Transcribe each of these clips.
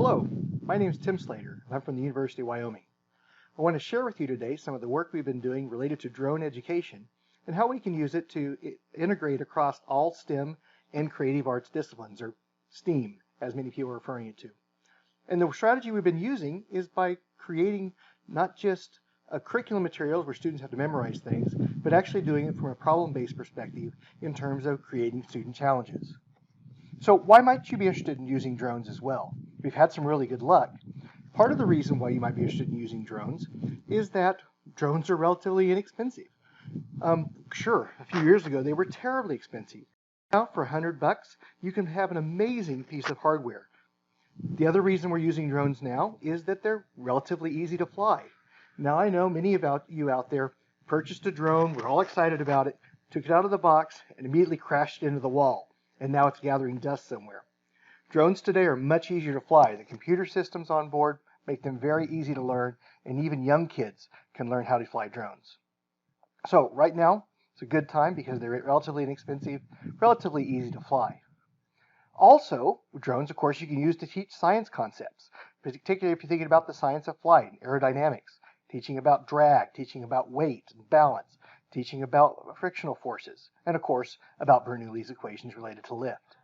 Hello, my name is Tim Slater, and I'm from the University of Wyoming. I want to share with you today some of the work we've been doing related to drone education and how we can use it to integrate across all STEM and creative arts disciplines, or STEAM, as many people are referring it to. And the strategy we've been using is by creating not just curriculum materials where students have to memorize things, but actually doing it from a problem-based perspective in terms of creating student challenges. So why might you be interested in using drones as well? We've had some really good luck. Part of the reason why you might be interested in using drones is that drones are relatively inexpensive. Sure, a few years ago they were terribly expensive. Now for $100, you can have an amazing piece of hardware. The other reason we're using drones now is that they're relatively easy to fly. Now I know many of you out there purchased a drone, we're all excited about it, took it out of the box, and immediately crashed it into the wall. And now it's gathering dust somewhere. Drones today are much easier to fly. The computer systems on board make them very easy to learn, and even young kids can learn how to fly drones. So right now, it's a good time because they're relatively inexpensive, relatively easy to fly. Also, drones, of course, you can use to teach science concepts, particularly if you're thinking about the science of flight, aerodynamics, teaching about drag, teaching about weight and balance, teaching about frictional forces, and of course, about Bernoulli's equations related to lift.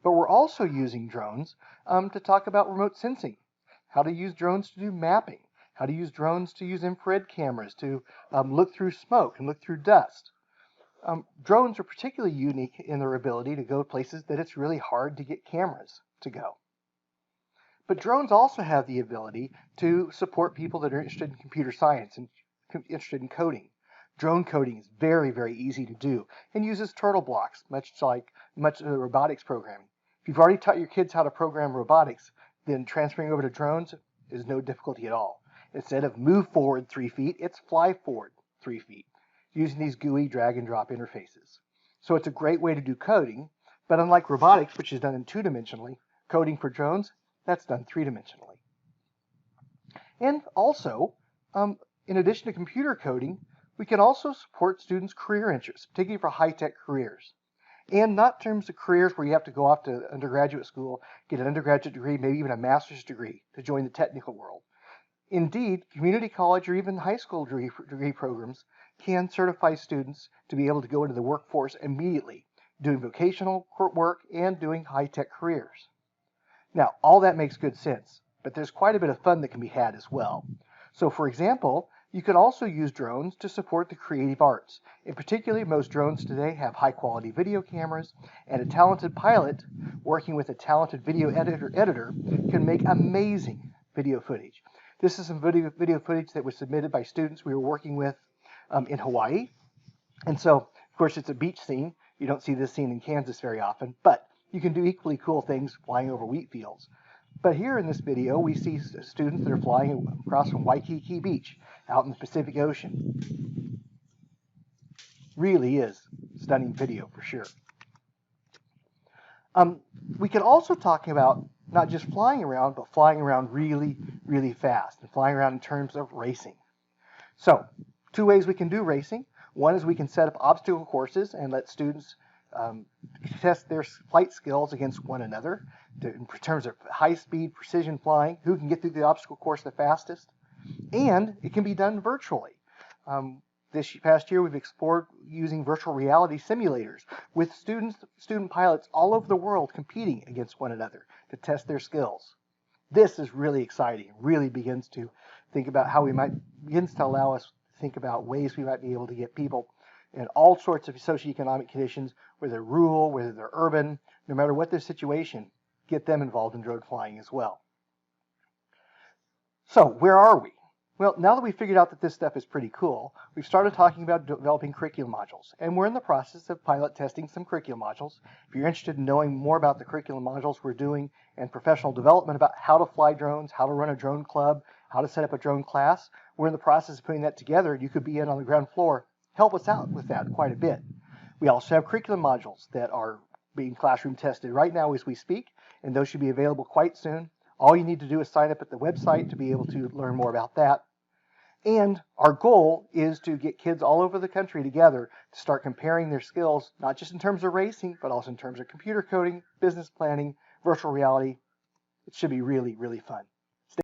But we're also using drones to talk about remote sensing, how to use drones to do mapping, how to use drones to use infrared cameras to look through smoke and look through dust. Drones are particularly unique in their ability to go places that it's really hard to get cameras to go. But drones also have the ability to support people that are interested in computer science and interested in coding. Drone coding is very, very easy to do and uses turtle blocks, much like robotics programming. If you've already taught your kids how to program robotics, then transferring over to drones is no difficulty at all. Instead of move forward 3 feet, it's fly forward 3 feet, using these GUI drag and drop interfaces. So it's a great way to do coding, but unlike robotics, which is done in 2-dimensionally, coding for drones, that's done 3-dimensionally. And also, in addition to computer coding, we can also support students' career interests, particularly for high-tech careers. And not in terms of careers where you have to go off to undergraduate school, get an undergraduate degree, maybe even a master's degree to join the technical world. Indeed, community college or even high school degree programs can certify students to be able to go into the workforce immediately, doing vocational work and doing high-tech careers. Now, all that makes good sense, but there's quite a bit of fun that can be had as well. So, for example, you can also use drones to support the creative arts. In particular, most drones today have high-quality video cameras, and a talented pilot working with a talented video editor can make amazing video footage. This is some video footage that was submitted by students we were working with in Hawaii. And so, of course, it's a beach scene. You don't see this scene in Kansas very often, but you can do equally cool things flying over wheat fields. But here in this video, we see students that are flying across from Waikiki Beach out in the Pacific Ocean. Really is stunning video for sure. We can also talk about not just flying around, but flying around really, really fast and flying around in terms of racing. So, 2 ways we can do racing. One is we can set up obstacle courses and let students test their flight skills against one another in terms of high-speed, precision flying, who can get through the obstacle course the fastest. And it can be done virtually. This past year, we've explored using virtual reality simulators with student pilots all over the world competing against one another to test their skills. This is really exciting. It really begins to think about how begins to allow us to think about ways we might be able to get people in all sorts of socioeconomic conditions, whether they're rural, whether they're urban, no matter what their situation, get them involved in drone flying as well. So, where are we? Well, now that we've figured out that this stuff is pretty cool, we've started talking about developing curriculum modules, and we're in the process of pilot testing some curriculum modules. If you're interested in knowing more about the curriculum modules we're doing and professional development about how to fly drones, how to run a drone club, how to set up a drone class, we're in the process of putting that together. You could be in on the ground floor. Help us out with that quite a bit. We also have curriculum modules that are being classroom tested right now as we speak, and those should be available quite soon. All you need to do is sign up at the website to be able to learn more about that. And our goal is to get kids all over the country together to start comparing their skills, not just in terms of racing, but also in terms of computer coding, business planning, virtual reality, It should be really, really fun.